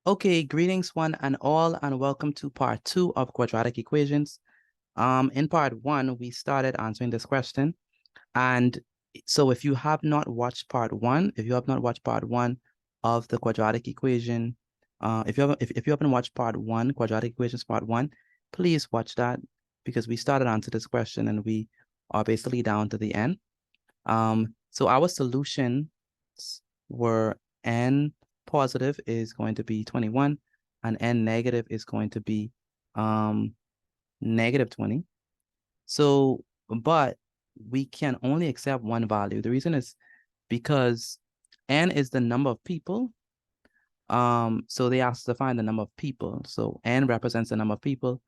Okay, greetings one and all, and welcome to part 2 of quadratic equations. In part 1, we started answering this question. And so if you have not watched part 1, if you have not watched part 1 of the quadratic equation, if you haven't watched part 1, quadratic equations part 1, please watch that because we started answering this question and we are basically down to the end. So our solutions were n positive is going to be 21 and n negative is going to be negative 20. So, but we can only accept one value. The reason is because n is the number of people. So they asked to find the number of people. So n represents the number of people.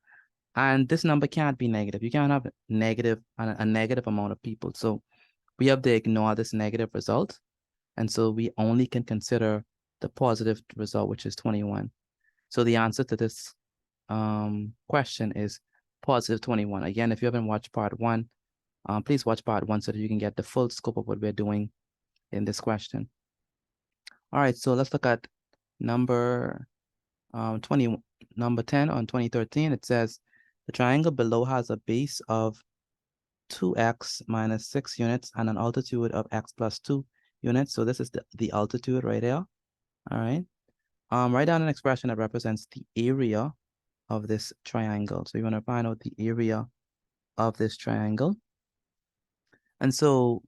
And this number can't be negative. You can't have a negative amount of people. So we have to ignore this negative result. And so we only can consider the positive result, which is 21. So the answer to this question is positive 21. Again, if you haven't watched part 1, please watch part 1 so that you can get the full scope of what we're doing in this question. All right, so let's look at number 10 on 2013. It says the triangle below has a base of 2x minus 6 units and an altitude of x plus 2 units. So this is the altitude right here. All right. Write down an expression that represents the area of this triangle. So you want to find out the area of this triangle. And so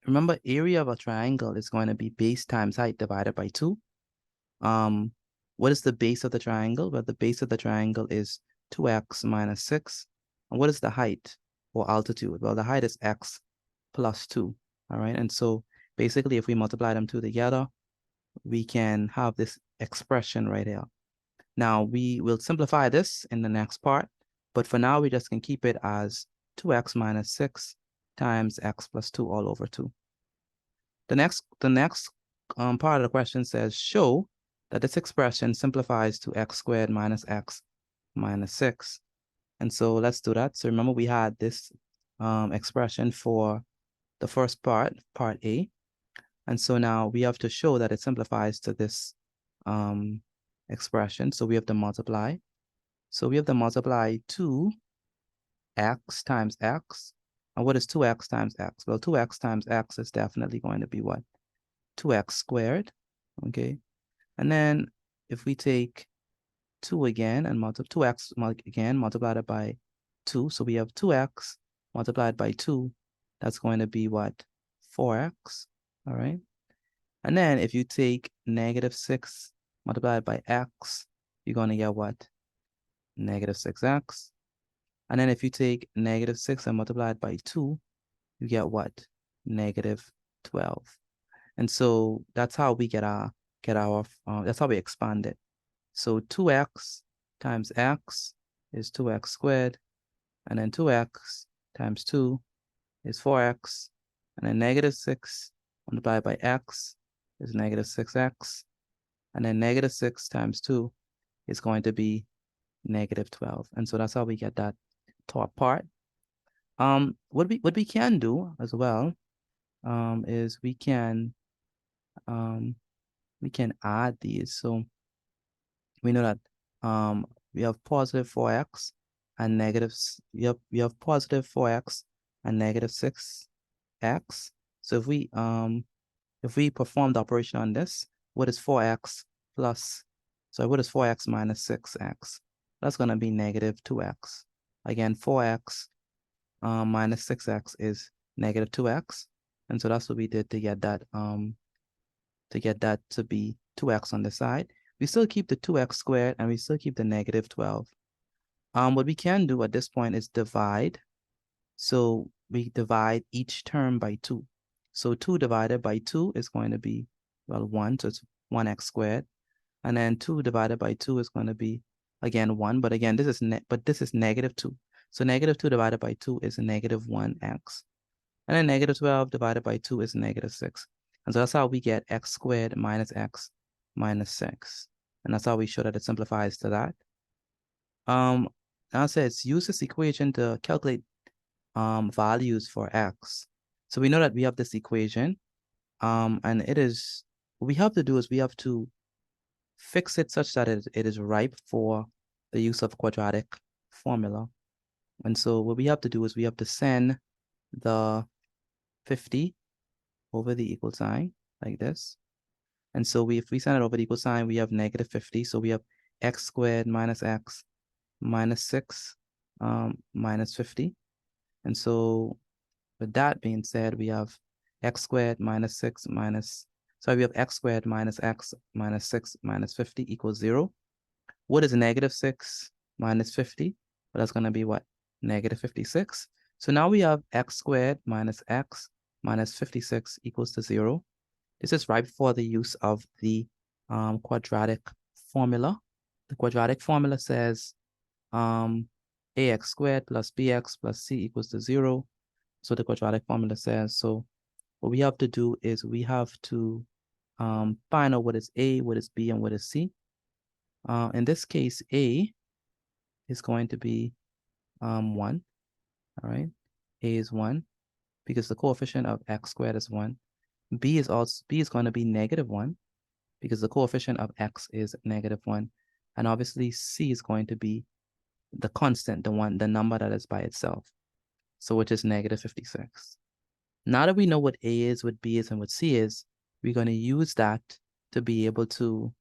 remember, area of a triangle is going to be base times height divided by 2. What is the base of the triangle? Well, the base of the triangle is 2x minus 6. And what is the height or altitude? Well, the height is x plus 2. All right. And so basically, if we multiply them two together, we can have this expression right here. Now, we will simplify this in the next part, but for now, we just can keep it as 2x minus 6 times x plus 2 all over 2. The next part of the question says, show that this expression simplifies to x squared minus x minus 6. And so let's do that. So remember, we had this expression for the first part, part A. And so now we have to show that it simplifies to this expression. So we have to multiply. So we have to multiply 2x times x. And what is 2x times x? Well, 2x times x is definitely going to be what? 2x squared, okay? And then if we take 2 again and multiply 2x again, multiplied it by 2. So we have 2x multiplied by 2. That's going to be what? 4x, all right? And then if you take negative 6 multiplied by x, you're going to get what? Negative 6x. And then if you take negative 6 and multiply it by 2, you get what? Negative 12. And so that's how we get our that's how we expand it. So 2x times x is 2x squared, and then 2x times 2 is 4x, and then negative 6 multiplied by x is negative 6x, and then negative 6 times 2 is going to be negative 12. And so that's how we get that top part. What we can do as well is we can add these. So we know that we have positive 4x and negative, we have positive 4x and negative 6x. So if we perform the operation on this, what is 4x plus, so what is 4x minus 6x? That's going to be negative 2x. Again, 4x minus 6x is negative 2x. And so that's what we did to get that to be 2x on the side. We still keep the 2x squared and we still keep the negative 12. What we can do at this point is divide. So we divide each term by 2. So 2 divided by 2 is going to be, well, 1, so it's 1x squared. And then 2 divided by 2 is going to be, again, 1. But again, this is negative 2. So negative 2 divided by 2 is negative 1x. And then negative 12 divided by 2 is negative 6. And so that's how we get x squared minus x minus 6. And that's how we show that it simplifies to that. Now it says use this equation to calculate values for x. So we know that we have this equation. And it is, what we have to do is we have to fix it such that it is ripe for the use of quadratic formula. And so what we have to do is we have to send the 50 over the equal sign like this. And so if we send it over the equal sign, we have negative 50. So we have x squared minus x minus 6 minus 50. And so with that being said, we have x squared minus 6 minus, so we have x squared minus x minus 6 minus 50 equals 0. What is negative 6 minus 50? Well, that's going to be what? Negative 56. So now we have x squared minus x minus 56 equals to 0. This is ripe for the use of the quadratic formula. The quadratic formula says ax squared plus bx plus c equals to 0. So the quadratic formula says, so what we have to do is we have to find out what is a, what is b, and what is c. In this case, a is going to be 1, all right? A is 1 because the coefficient of x squared is 1. B is going to be negative 1 because the coefficient of x is negative 1. And obviously c is going to be the constant, the number that is by itself. So which is negative 56. Now that we know what A is, what B is, and what C is, we're going to use that to be able to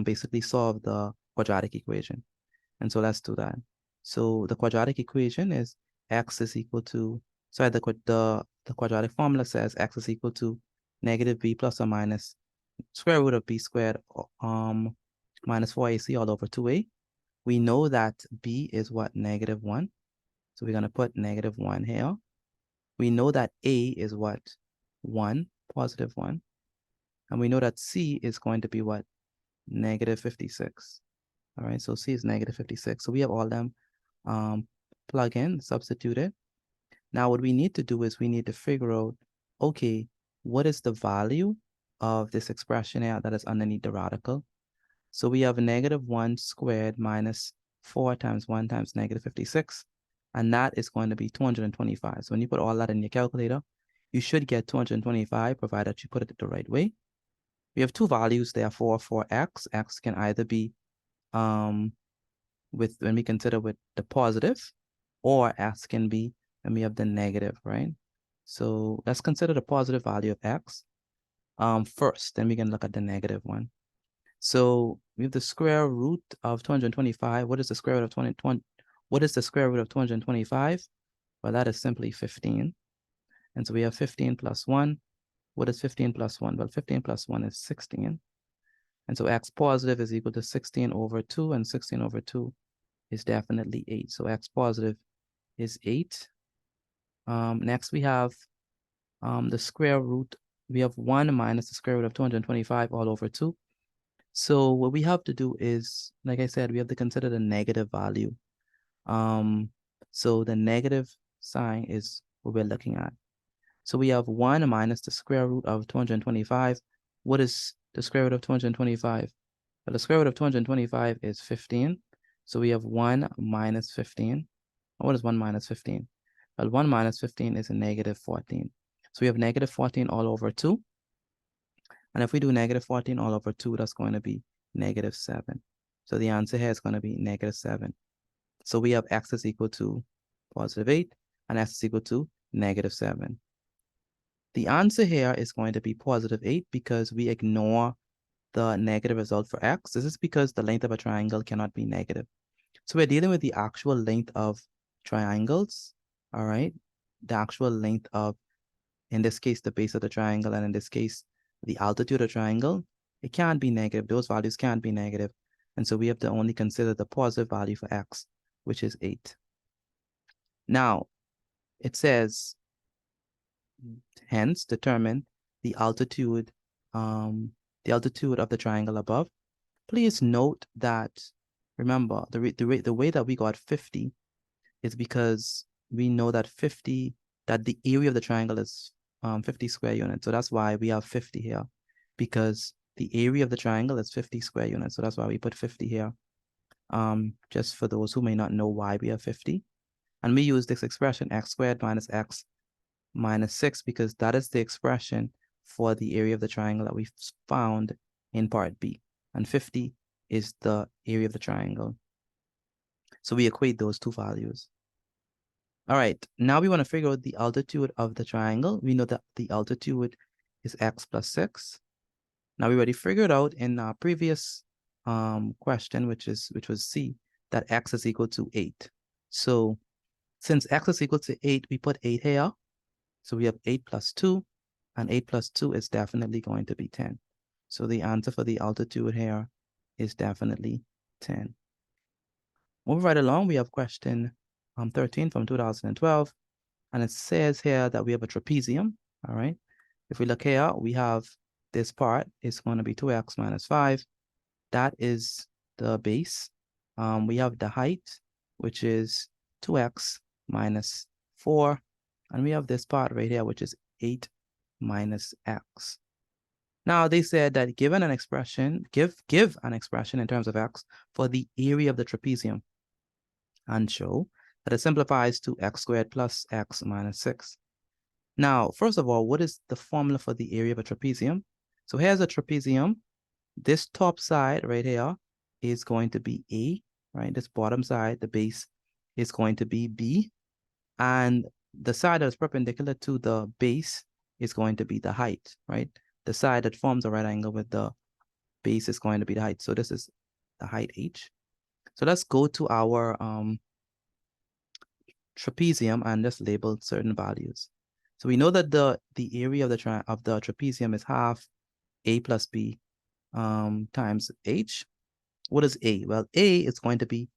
basically solve the quadratic equation. And so let's do that. So the quadratic equation is x is equal to, sorry, the quadratic formula says x is equal to negative b plus or minus square root of b squared minus 4ac all over 2a. We know that b is what? Negative 1. So we're going to put negative 1 here. We know that a is what? 1, positive 1. And we know that c is going to be what? Negative 56. All right, so c is negative 56. So we have all them plug in, substitute it. Now what we need to do is we need to figure out, okay, what is the value of this expression here that is underneath the radical? So we have negative 1 squared minus 4 times 1 times negative 56. And that is going to be 225. So when you put all that in your calculator, you should get 225, provided you put it the right way. We have two values, therefore, for x. X can either be when we consider with the positive, or x can be when we have the negative, right? So let's consider the positive value of x first, then we can look at the negative one. So we have the square root of 225. What is the square root of 220? What is the square root of 225? Well, that is simply 15. And so we have 15 plus 1. What is 15 plus 1? Well, 15 plus 1 is 16. And so x positive is equal to 16 over 2, and 16 over 2 is definitely 8. So x positive is 8. Next, we have the square root. We have 1 minus the square root of 225 all over 2. So what we have to do is, like I said, we have to consider the negative value. So the negative sign is what we're looking at. So we have 1 minus the square root of 225. What is the square root of 225? Well, the square root of 225 is 15. So we have 1 minus 15. What is 1 minus 15? Well, 1 minus 15 is a negative 14. So we have negative 14 all over 2. And if we do negative 14 all over 2, that's going to be negative 7. So the answer here is going to be negative 7. So we have x is equal to positive 8 and x is equal to negative 7. The answer here is going to be positive 8 because we ignore the negative result for x. This is because the length of a triangle cannot be negative. So we're dealing with the actual length of triangles, all right? The actual length of, in this case, the base of the triangle, and in this case, the altitude of the triangle. It can't be negative. Those values can't be negative. And so we have to only consider the positive value for x, which is 8. Now, it says, hence, determine the altitude of the triangle above. Please note that, remember, the way that we got 50 is because we know that the area of the triangle is 50 square units. So that's why we have 50 here, because the area of the triangle is 50 square units. So that's why we put 50 here, just for those who may not know why we have 50. And we use this expression x squared minus x minus 6 because that is the expression for the area of the triangle that we found in part B. And 50 is the area of the triangle. So we equate those two values. All right, now we want to figure out the altitude of the triangle. We know that the altitude is x plus 6. Now we already figured out in our previous question, which was C, that x is equal to 8. So since x is equal to 8, we put 8 here. So we have 8 plus 2, and 8 plus 2 is definitely going to be 10. So the answer for the altitude here is definitely 10. Moving right along, we have question 13 from 2012. And it says here that we have a trapezium, all right? If we look here, we have this part is going to be 2x minus 5. That is the base. We have the height, which is 2x minus 4. And we have this part right here, which is 8 minus x. Now, they said that given an expression, give an expression in terms of x for the area of the trapezium and show that it simplifies to x squared plus x minus 6. Now, first of all, what is the formula for the area of a trapezium? So here's a trapezium. This top side right here is going to be A, right? This bottom side, the base, is going to be B. And the side that is perpendicular to the base is going to be the height, right? The side that forms a right angle with the base is going to be the height. So this is the height H. So let's go to our trapezium and just label certain values. So we know that the area of the trapezium is half A plus B times H. What is A? Well, A is going to be,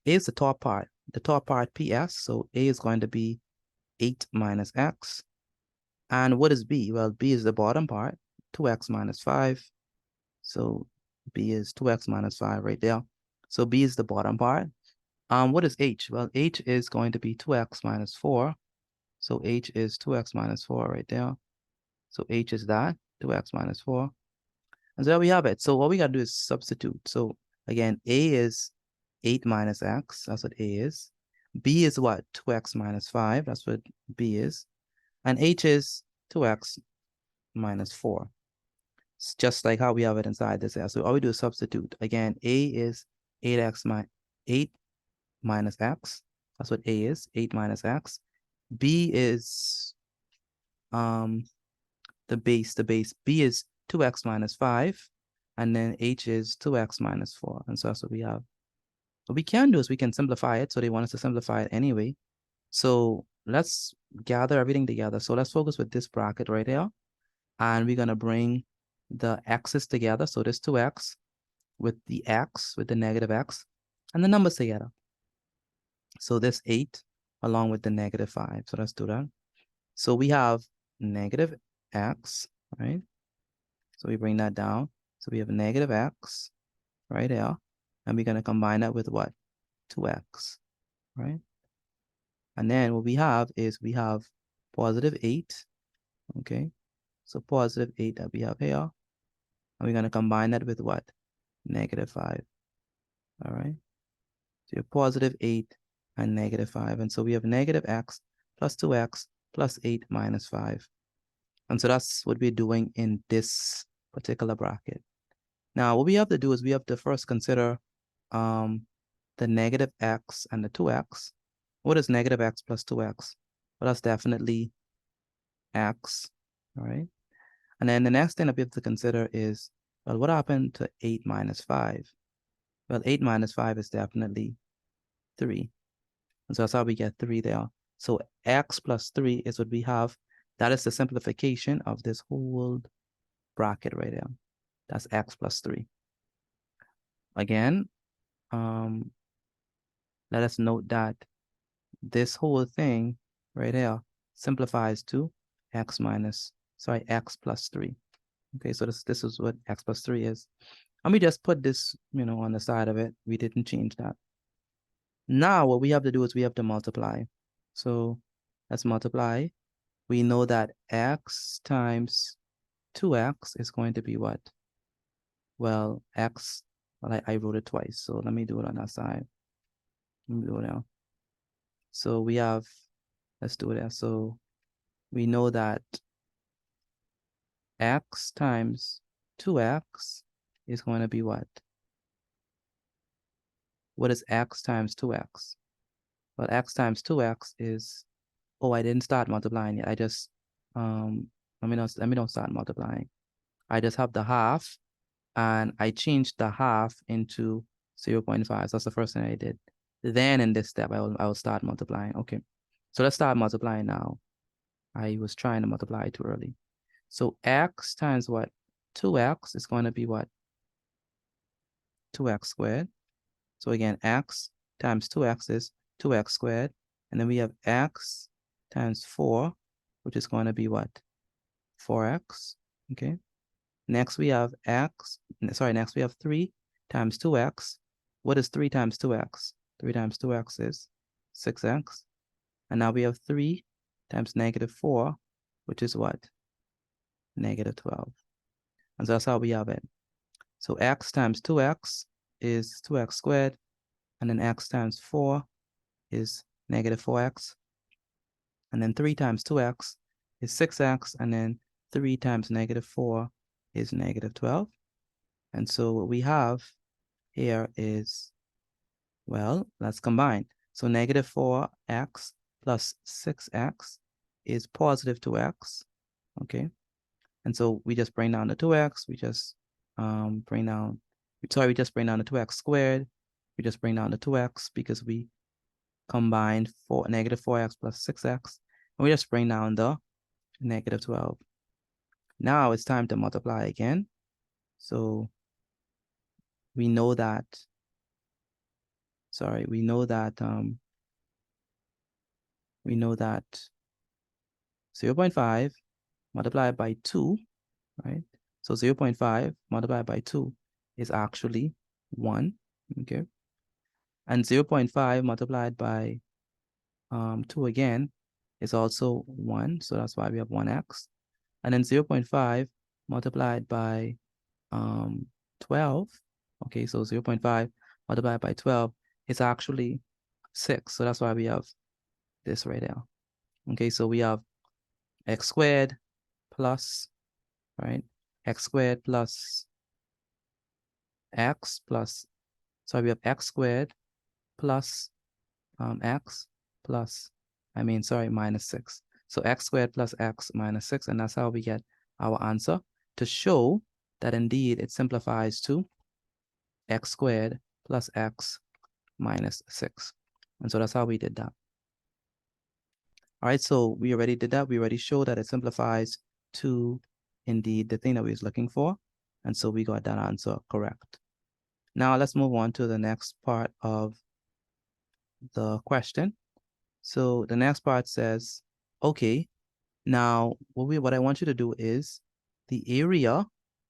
A is the top part PS, so A is going to be 8 minus x. And what is B? Well, B is the bottom part, 2x minus 5. So B is 2x minus 5 right there. So B is the bottom part. What is H? Well, H is going to be 2x minus 4. So H is 2x minus 4 right there. So H is that, 2x minus 4. And so there we have it. So what we got to do is substitute. So again, A is 8 minus x. That's what A is. B is what? 2x minus 5. That's what B is. And H is 2x minus 4. It's just like how we have it inside this here. So all we do is substitute. Again, A is 8 minus x. That's what A is, 8 minus x. B is the base. B is 2x minus 5. And then H is 2x minus 4. And so that's what we have. What we can do is we can simplify it. So they want us to simplify it anyway. So let's gather everything together. So let's focus with this bracket right here. And we're going to bring the x's together. So this 2x with the x, with the negative x, and the numbers together. So this 8 along with the negative 5. So let's do that. So we have negative x, right? So we bring that down. So we have negative x right here. And we're going to combine that with what? 2x, right? And then what we have is we have positive 8, okay? So positive 8 that we have here. And we're going to combine that with what? Negative 5, all right? So you have positive 8 and negative 5. And so we have negative x plus 2x plus 8 minus 5. And so that's what we're doing in this particular bracket. Now, what we have to do is we have to first consider the negative x and the 2x. What is negative x plus 2x? Well, that's definitely x, all right? And then the next thing that we have to consider is, well, what happened to 8 minus 5? Well, 8 minus 5 is definitely 3. And so that's how we get 3 there. So x plus 3 is what we have. That is the simplification of this whole bracket right there. That's x plus 3. Again, let us note that this whole thing right here simplifies to x plus 3. Okay, so this is what x plus 3 is. And we just put this, on the side of it. We didn't change that. Now what we have to do is we have to multiply. So let's multiply. We know that x times 2x is going to be what? Well, x, well, I wrote it twice. So let me do it on that side. Let me do it now. So we have, let's do it there. So we know that x times 2x is going to be what? What is x times 2x? Well, x times 2x is, oh, I didn't start multiplying yet. I just, let me not start multiplying. I just have the half, and I changed the half into 0.5. So that's the first thing I did. Then in this step, I will start multiplying. Okay, so let's start multiplying now. I was trying to multiply too early. So x times what? 2x is going to be what? 2x squared. So again, x times 2x is 2x squared. And then we have x times 4, which is going to be what? 4x. Okay. Next we have next we have 3 times 2x. What is 3 times 2x? 3 times 2x is 6x. And now we have 3 times -4, which is what? -12. And so that's how we have it. So x times 2x is 2x squared, and then x times 4 is -4x. And then 3 times 2x is 6x, and then 3 times -4 is -12. And so what we have here is, well, let's combine. So -4x plus 6x is positive 2x, okay? And so we just bring down the 2x, we just bring down the 2x squared, we just bring down the 2x because we combined -4x plus 6x, and we just bring down the -12. Now it's time to multiply again. So we know that, we know that 0.5 multiplied by 2, right? So 0.5 multiplied by 2 is actually 1, okay? And 0.5 multiplied by 2 again is also 1, so that's why we have 1x. And then 0.5 multiplied by 12, okay, so 0.5 multiplied by 12 is actually 6, so that's why we have this right there. Okay, so we have x squared plus, right, x squared plus x plus, so we have x squared plus x plus, minus 6. So x squared plus x minus 6, and that's how we get our answer, to show that indeed it simplifies to x squared plus x minus 6. And so that's how we did that. All right, so we already did that. We already showed that it simplifies to indeed the thing that we was looking for. And so we got that answer correct. Now let's move on to the next part of the question. So the next part says, okay, now what I want you to do is the area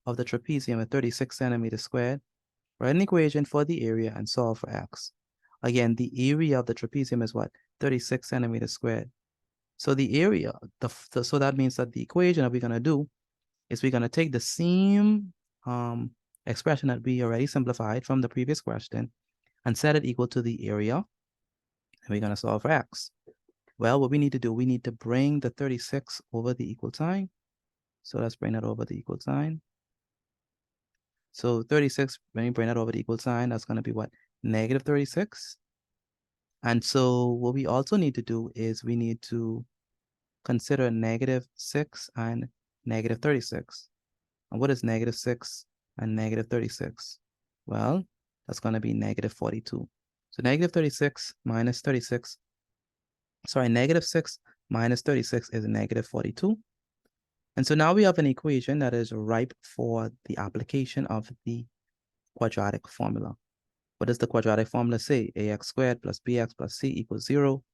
of the trapezium at 36 centimeters squared. Write an equation for the area and solve for x. Again, the area of the trapezium is what? 36 centimeters squared. So the area, so that means that the equation that we're going to do is we're going to take the same expression that we already simplified from the previous question and set it equal to the area, and we're going to solve for x. Well, what we need to do, we need to bring the 36 over the equal sign. So let's bring that over the equal sign. So 36, when you bring that over the equal sign, that's going to be what? -36. And so what we also need to do is we need to consider -6 and -36. And what is -6 and -36? Well, that's going to be -42. So -36 minus 36, -6 minus 36 is -42. And so now we have an equation that is ripe for the application of the quadratic formula. What does the quadratic formula say? Ax squared plus bx plus c equals 0.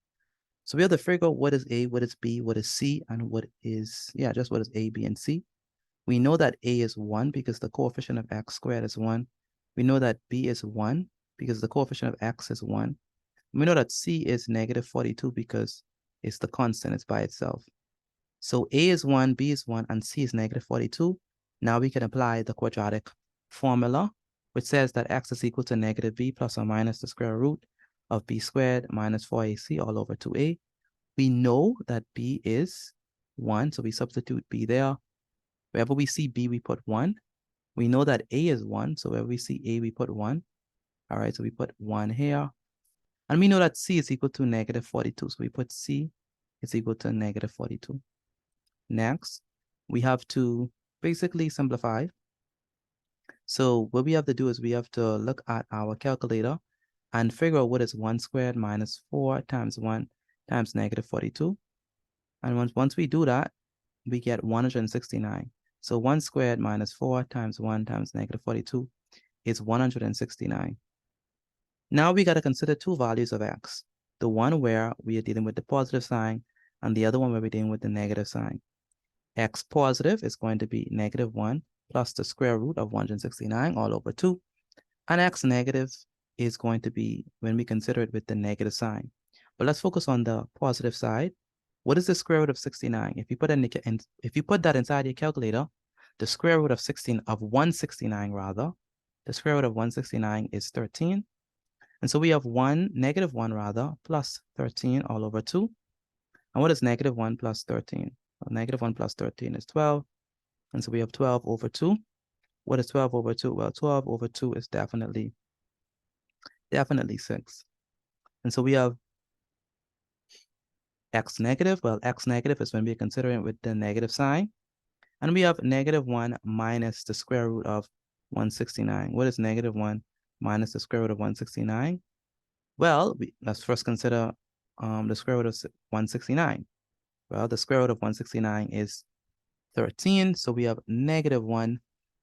So we have to figure out what is a, what is b, what is c, and what is, just what is a, b, and c. We know that a is 1 because the coefficient of x squared is 1. We know that b is 1 because the coefficient of x is 1. We know that c is -42 because it's the constant, it's by itself. So a is 1, b is 1, and c is -42. Now we can apply the quadratic formula, which says that x is equal to -b plus or minus the square root of b squared minus 4ac all over 2a. We know that b is 1, so we substitute b there. Wherever we see b, we put 1. We know that a is 1, so wherever we see a, we put 1. All right, so we put 1 here. And we know that c is equal to negative 42, so we put c is equal to negative 42. Next, we have to basically simplify. So what we have to do is we have to look at our calculator and figure out what is 1 squared minus 4 times 1 times negative 42. And once we do that, we get 169. So 1 squared minus 4 times 1 times negative 42 is 169. Now we got to consider two values of x. The one where we are dealing with the positive sign and the other one where we're dealing with the negative sign. X positive is going to be negative 1 plus the square root of 169 all over 2. And x negative is going to be when we consider it with the negative sign. But let's focus on the positive side. What is the square root of 69? If you put that inside your calculator, the square root of 169 rather, the square root of 169 is 13. And so we have negative 1 rather, plus 13 all over 2. And what is negative 1 plus 13? Well, negative 1 plus 13 is 12. And so we have 12 over 2. What is 12 over 2? Well, 12 over 2 is definitely 6. And so we have x negative. Well, x negative is when we're considering it with the negative sign. And we have negative 1 minus the square root of 169. What is negative 1 minus the square root of 169? Well, let's first consider the square root of 169. Well, the square root of 169 is 13. So we have negative 1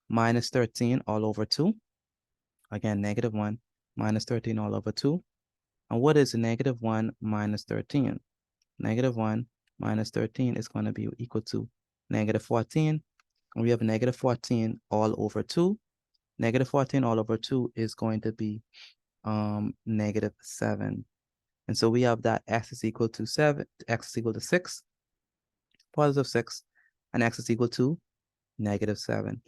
minus 13 all over 2. Again, negative 1 minus 13 all over 2. And what is negative 1 minus 13? Negative 1 minus 13 is going to be equal to negative 14. And we have negative 14 all over 2. Negative 14 all over 2 is going to be negative 7. And so we have that x is equal to 7, x is equal to 6, positive 6, and x is equal to negative 7.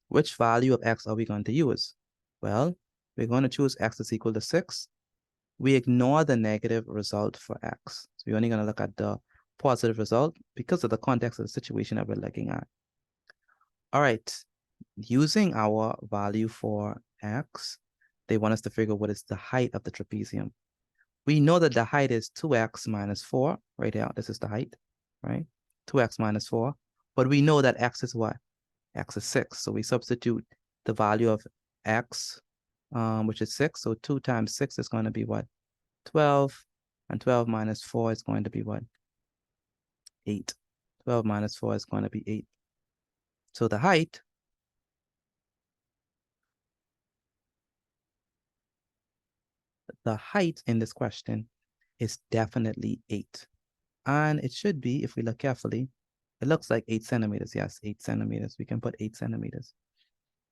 Which value of x are we going to use? Well, we're going to choose x is equal to 6. We ignore the negative result for x. So we're only going to look at the positive result because of the context of the situation that we're looking at. All right, using our value for x, they want us to figure what is the height of the trapezium. We know that the height is 2x minus 4, right here. This is the height, right? 2x minus 4. But we know that x is what? X is 6. So we substitute the value of x, which is 6. So 2 times 6 is going to be what? 12. And 12 minus 4 is going to be what? 8. 12 minus 4 is going to be 8. So the height in this question is definitely 8. And it should be, if we look carefully, it looks like 8 centimeters. Yes, 8 centimeters. We can put 8 centimeters.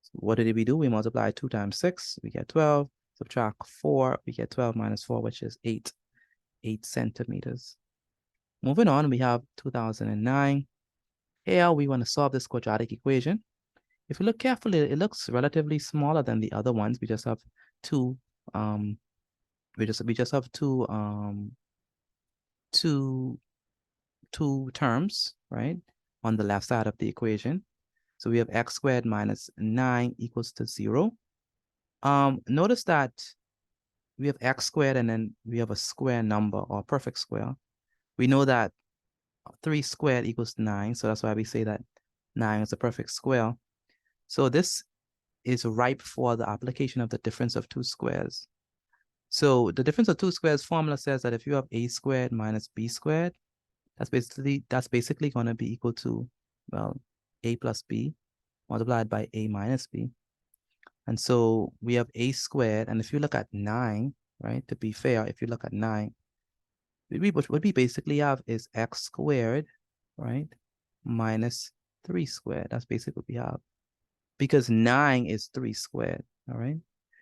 So what did we do? We multiply 2 times 6, we get 12. Subtract 4, we get 12 minus 4, which is 8 centimeters. Moving on, we have 2009. Here, we want to solve this quadratic equation. If you look carefully, it looks relatively smaller than the other ones. We just have two two terms, right, on the left side of the equation. So we have x squared minus 9 equals to 0. Notice that we have x squared and then we have a square number or perfect square. We know that 3 squared equals 9, so that's why we say that 9 is a perfect square. So this is ripe for the application of the difference of two squares. So the difference of two squares formula says that if you have a squared minus b squared, that's basically going to be equal to, well, a plus b multiplied by a minus b. And so we have a squared, and if you look at 9, right, to be fair, if you look at 9, what we basically have is x squared, right, minus 3 squared. That's basically what we have. Because 9 is 3 squared, all right?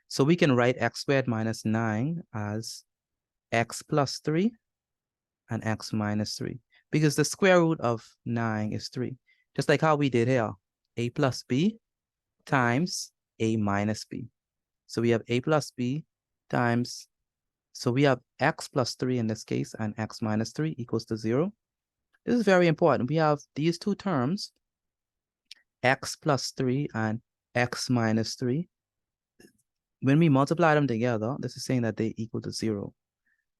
So we can write x squared minus 9 as x plus 3 and x minus 3. Because the square root of 9 is 3. Just like how we did here, a plus b times a minus b. So we have a plus b times, so we have x plus 3 in this case, and x minus 3 equals to 0. This is very important. We have these two terms, x plus 3 and x minus 3. When we multiply them together, this is saying that they equal to 0.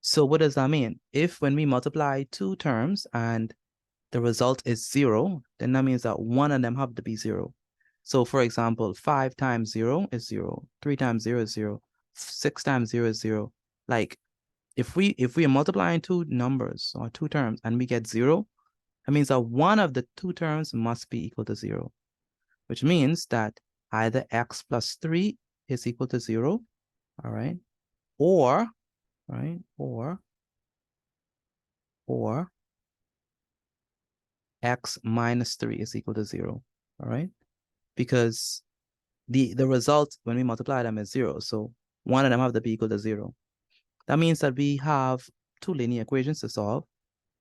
So what does that mean? If when we multiply two terms and the result is 0, then that means that one of them have to be 0. So for example, 5 times 0 is 0, 3 times 0 is 0, 6 times 0 is 0. Like if we are multiplying two numbers or two terms and we get 0, that means that one of the two terms must be equal to 0, which means that either x plus 3 is equal to 0, all right, or, right, or x minus 3 is equal to 0, all right? Because the result when we multiply them is 0, so one of them have to be equal to 0. That means that we have two linear equations to solve.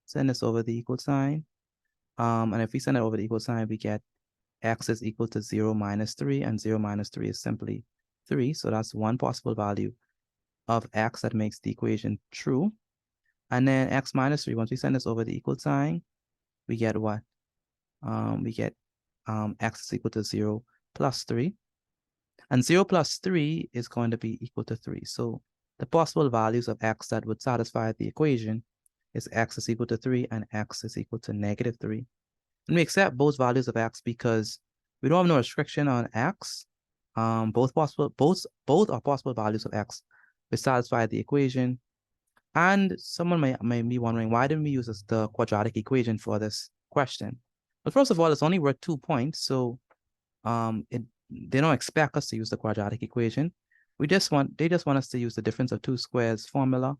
Send this over the equal sign. And if we send it over the equal sign, we get x is equal to 0 minus 3, and 0 minus 3 is simply 3. So that's one possible value of x that makes the equation true. And then x minus 3, once we send this over the equal sign, we get what? We get x is equal to 0 plus 3. And 0 plus 3 is going to be equal to 3. So the possible values of x that would satisfy the equation is x is equal to 3 and x is equal to negative 3. And we accept both values of x because we don't have no restriction on x. Both are possible values of x which satisfy the equation. And someone may be wondering, why didn't we use the quadratic equation for this question? Well, first of all, it's only worth 2 points, so they don't expect us to use the quadratic equation. They just want us to use the difference of two squares formula,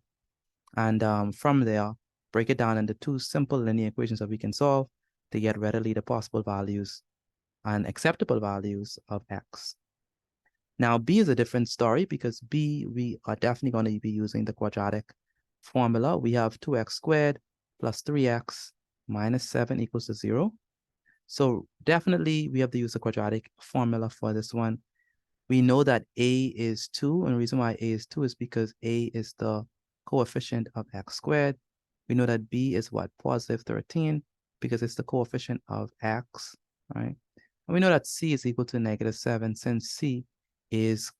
and from there, break it down into two simple linear equations that we can solve to get readily the possible values and acceptable values of x. Now, b is a different story because b, we are definitely going to be using the quadratic formula. We have 2x squared plus 3x minus 7 equals to 0. So definitely we have to use the quadratic formula for this one. We know that a is 2, and the reason why a is 2 is because a is the coefficient of x squared. We know that b is what? Positive 13, because it's the coefficient of x, right? And we know that c is equal to negative 7 since c is,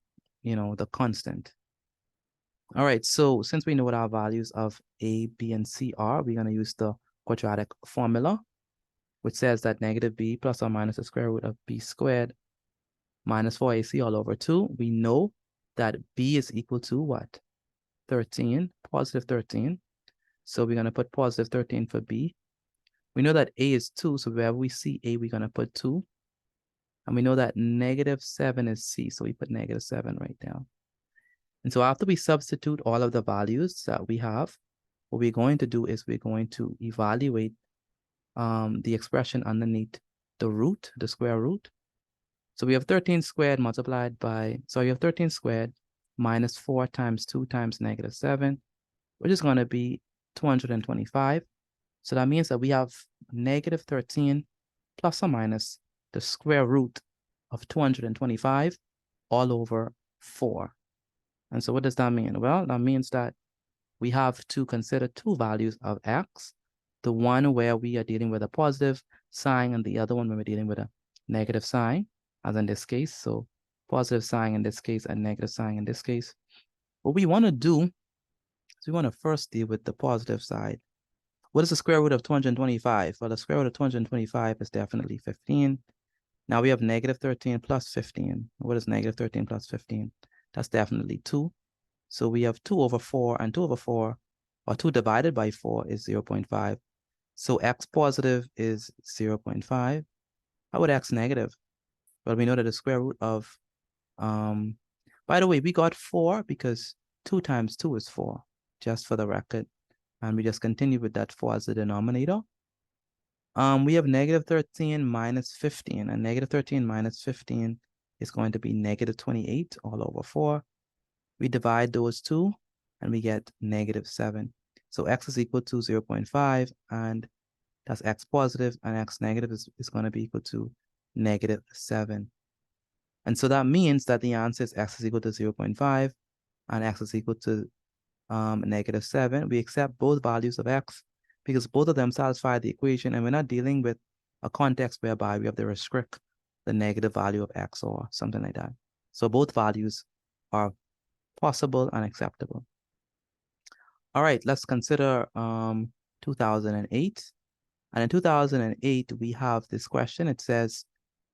the constant. All right, so since we know what our values of a, b, and c are, we're going to use the quadratic formula, which says that negative b plus or minus the square root of b squared minus 4ac all over 2. We know that b is equal to what? 13, positive 13. So we're going to put positive 13 for b. We know that a is 2, so wherever we see a, we're going to put 2. And we know that negative 7 is c, so we put negative 7 right down. And so after we substitute all of the values that we have, what we're going to do is we're going to evaluate the expression underneath the root, the square root. So we have 13 squared multiplied by, so you have 13 squared minus 4 times 2 times negative 7, which is going to be 225. So that means that we have negative 13 plus or minus the square root of 225 all over 4. And so what does that mean? Well, that means that we have to consider two values of x, the one where we are dealing with a positive sign and the other one when we're dealing with a negative sign, as in this case. So positive sign in this case and negative sign in this case. What we want to do is we want to first deal with the positive side. What is the square root of 225? Well, the square root of 225 is definitely 15. Now we have negative 13 plus 15. What is negative 13 plus 15? That's definitely 2. So we have 2 over 4, and 2 over 4, or 2 divided by 4 is 0.5. So x positive is 0.5. How about x negative? Well, we know that the square root of, by the way, we got 4 because 2 times 2 is 4, just for the record. And we just continue with that 4 as the denominator. We have negative 13 minus 15, and negative 13 minus 15 is going to be negative 28 all over 4. We divide those two, and we get negative 7. So x is equal to 0.5, and that's x positive, and x negative is going to be equal to negative 7. And so that means that the answer is x is equal to 0.5, and x is equal to negative 7. We accept both values of x because both of them satisfy the equation, and we're not dealing with a context whereby we have to restrict the negative value of x or something like that. So both values are possible and acceptable. All right, let's consider 2008. And in 2008, we have this question. It says,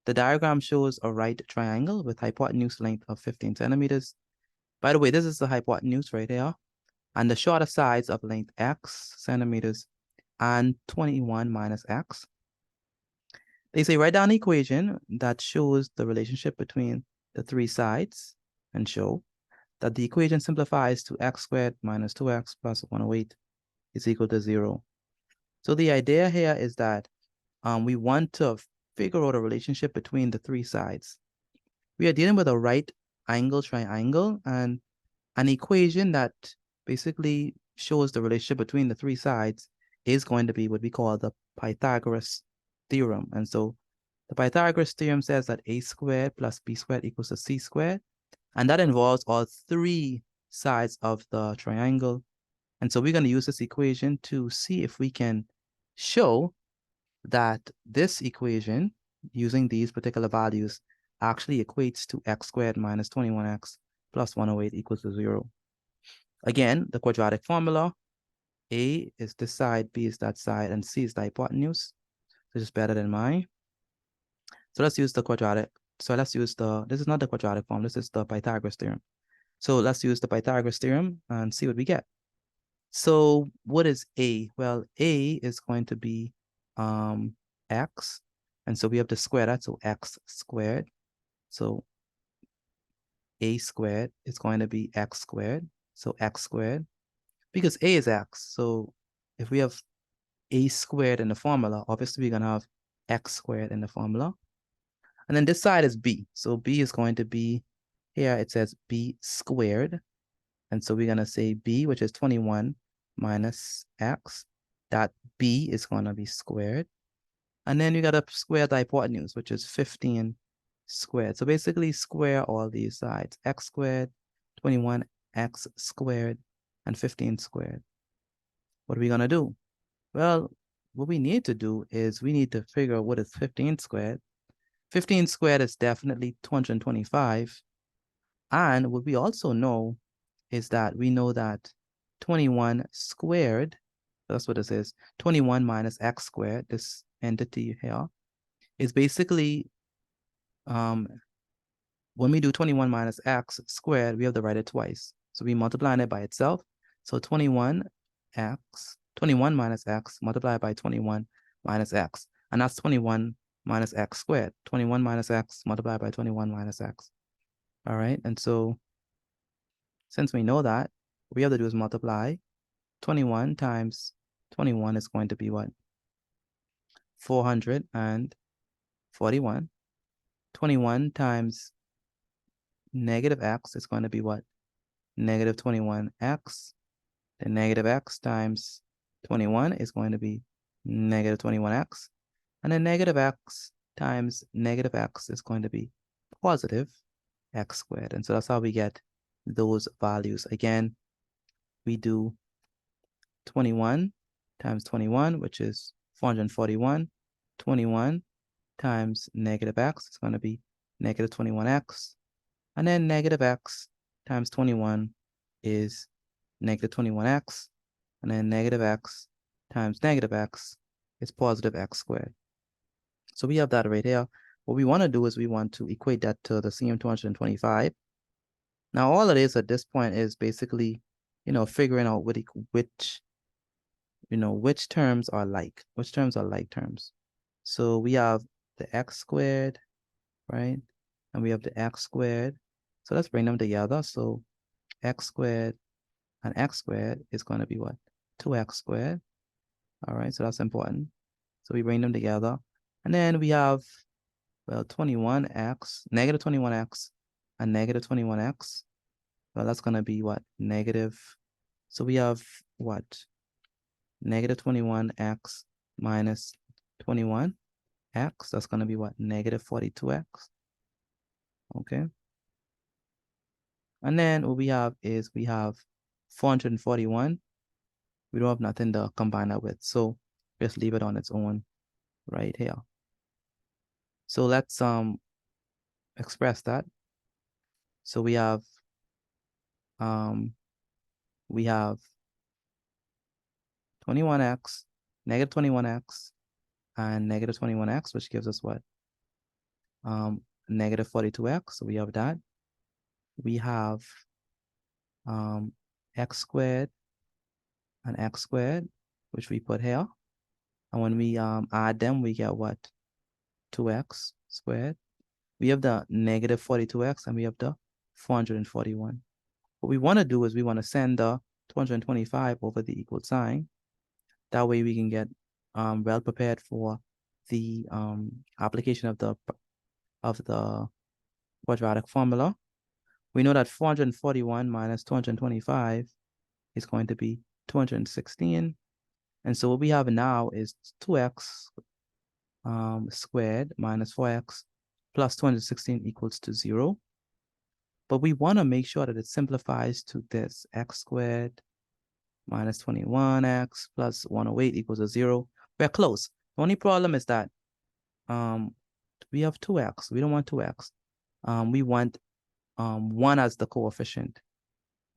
the diagram shows a right triangle with hypotenuse length of 15 centimeters. By the way, this is the hypotenuse right here. And the shorter sides of length x centimeters and 21 minus x. They say write down the equation that shows the relationship between the three sides and show that the equation simplifies to x squared minus 2x plus 108 is equal to 0. So the idea here is that we want to figure out a relationship between the three sides. We are dealing with a right angle triangle, and an equation that basically shows the relationship between the three sides is going to be what we call the Pythagoras theorem. And so the Pythagoras theorem says that a squared plus b squared equals to c squared. And that involves all three sides of the triangle. And so we're going to use this equation to see if we can show that this equation, using these particular values, actually equates to x squared minus 21x plus 108 equals to 0. Again, the quadratic formula, A is this side, B is that side, and C is the hypotenuse. This is better than mine. So let's use the quadratic. So let's use this is not the quadratic form, this is the Pythagoras theorem. So let's use the Pythagoras theorem and see what we get. So what is A? Well, A is going to be x. And so we have to square that, so x squared. So A squared is going to be x squared. So x squared, because A is x. So if we have A squared in the formula, obviously we're going to have x squared in the formula. And then this side is B. So B is going to be, here it says B squared. And so we're going to say B, which is 21 minus x. That B is going to be squared. And then you got to square the hypotenuse, which is 15 squared. So basically square all these sides. X squared, 21x squared, and 15 squared. What are we going to do? Well, what we need to do is we need to figure out what is 15 squared. 15 squared is definitely 225. And what we also know is that we know that 21 squared, that's what this is, 21 minus x squared, this entity here, is basically, when we do 21 minus x squared, we have to write it twice. So we multiply it by itself. So 21 minus x multiplied by 21 minus x. And that's 21 minus x squared. 21 minus x multiplied by 21 minus x. All right, and so since we know that, what we have to do is multiply 21 times 21 is going to be what? 441. 21 times negative x is going to be what? Negative 21x. Then negative x times 21 is going to be negative 21x. And then negative x times negative x is going to be positive x squared. And so that's how we get those values. Again, we do 21 times 21, which is 441. 21 times negative x is going to be negative 21x. And then negative x times 21 is negative 21x. And then negative x times negative x is positive x squared. So we have that right here. What we want to do is we want to equate that to the CM225. Now, all it is at this point is basically, figuring out which terms are like terms. So we have the x squared, right? And we have the x squared. So let's bring them together. So x squared and x squared is going to be what? 2x squared. All right, so that's important. So we bring them together. And then we have, well, 21x, negative 21x, and negative 21x. Well, that's going to be what? Negative. So we have what? Negative 21x minus 21x. That's going to be what? Negative 42x. Okay. And then what we have is we have 441. We don't have nothing to combine that with. So just leave it on its own right here. So let's express that. So we have 21x, negative 21x, and negative 21x, which gives us what? Negative 42x. So we have that. We have x squared and x squared, which we put here. And when we add them, we get what? 2x squared. We have the negative 42x and we have the 441. What we want to do is we want to send the 225 over the equal sign. That way we can get well prepared for the application of the quadratic formula. We know that 441 minus 225 is going to be 216. And so what we have now is 2x squared minus 4x plus 216 equals to 0. But we want to make sure that it simplifies to this: x squared minus 21x plus 108 equals to 0. We're close. The only problem is that we have 2x. We don't want 2x. We want 1 as the coefficient.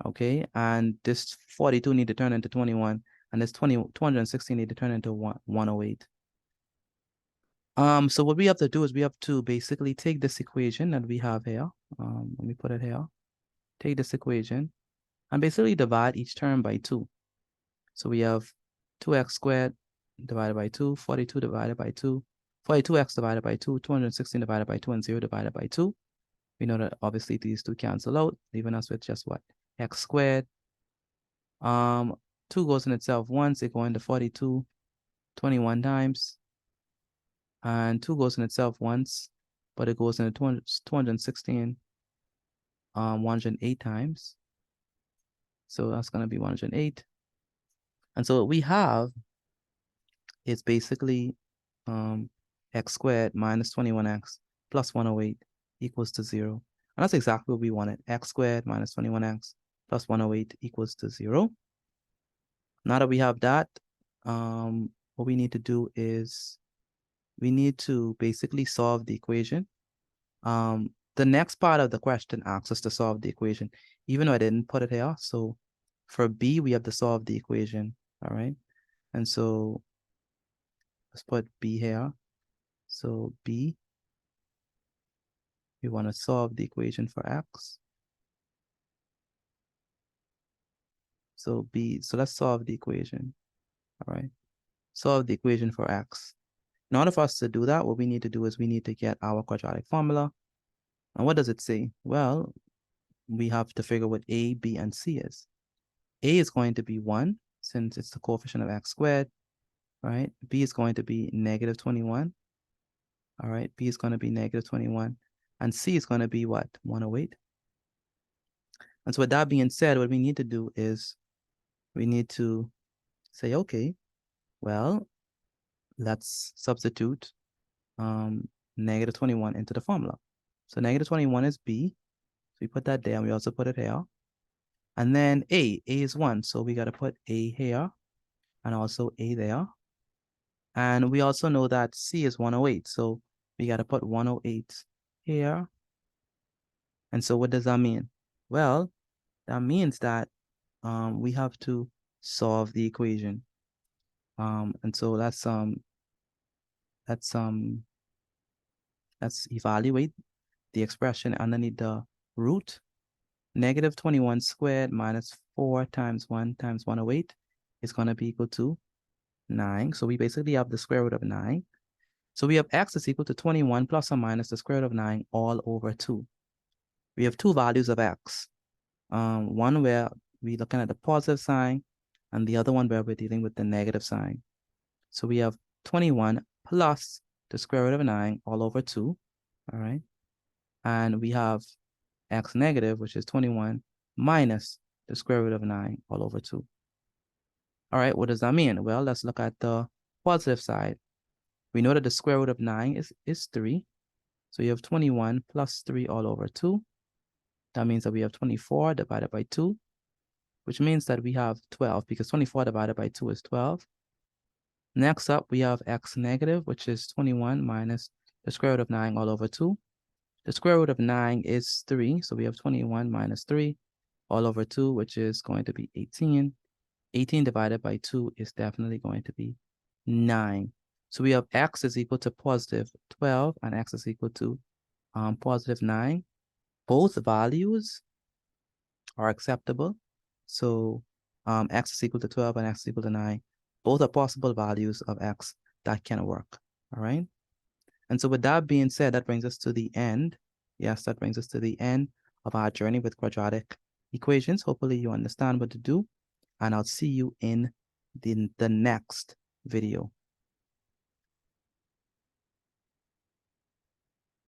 Okay, and this 42 need to turn into 21, and this 216 need to turn into 108. So what we have to do is we have to basically take this equation that we have here. Let me put it here. Take this equation and basically divide each term by 2. So we have 2x squared divided by 2, 42 divided by 2, 42x divided by 2, 216 divided by 2, and 0 divided by 2. We know that obviously these two cancel out, leaving us with just what? X squared. 2 goes in itself once, it goes into 42 21 times. And 2 goes in itself once, but it goes into 216 108 times. So that's going to be 108. And so what we have is basically x squared minus 21x plus 108 equals to 0. And that's exactly what we wanted. X squared minus 21x plus 108 equals to 0. Now that we have that, what we need to do is we need to basically solve the equation. The next part of the question asks us to solve the equation, even though I didn't put it here. So for b, we have to solve the equation, all right? And so let's put b here. So b, we want to solve the equation for x. So b, so let's solve the equation, all right? Solve the equation for x. In order for us to do that, what we need to do is we need to get our quadratic formula. And what does it say? Well, we have to figure what a, b, and c is. A is going to be 1, since it's the coefficient of x squared, right? B is going to be negative 21. All right, B is going to be negative 21. And C is going to be what? 108. And so with that being said, what we need to do is we need to say, okay, well, let's substitute negative 21 into the formula. So negative 21 is B. So we put that there, and we also put it here. And then A is 1. So we got to put A here and also A there. And we also know that C is 108. So we got to put 108 here. And so what does that mean? Well, that means that we have to solve the equation. And so let's evaluate the expression underneath the root. Negative 21 squared minus 4 times 1 times 108 is going to be equal to 9. So we basically have the square root of 9. So we have x is equal to 21 plus or minus the square root of 9 all over 2. We have two values of x. One where we're looking at the positive sign, and the other one where we're dealing with the negative sign. So we have 21 plus the square root of 9 all over 2, all right? And we have x negative, which is 21, minus the square root of 9 all over 2. All right, what does that mean? Well, let's look at the positive side. We know that the square root of 9 is 3. So you have 21 plus 3 all over 2. That means that we have 24 divided by 2, which means that we have 12, because 24 divided by 2 is 12. Next up, we have x negative, which is 21 minus the square root of 9 all over 2. The square root of 9 is 3, so we have 21 minus 3 all over 2, which is going to be 18. 18 divided by 2 is definitely going to be 9. So we have x is equal to positive 12 and x is equal to positive 9. Both values are acceptable. So x is equal to 12 and x is equal to 9. Both are possible values of x that can work. All right. And so with that being said, that brings us to the end. Yes, that brings us to the end of our journey with quadratic equations. Hopefully you understand what to do. And I'll see you in the next video.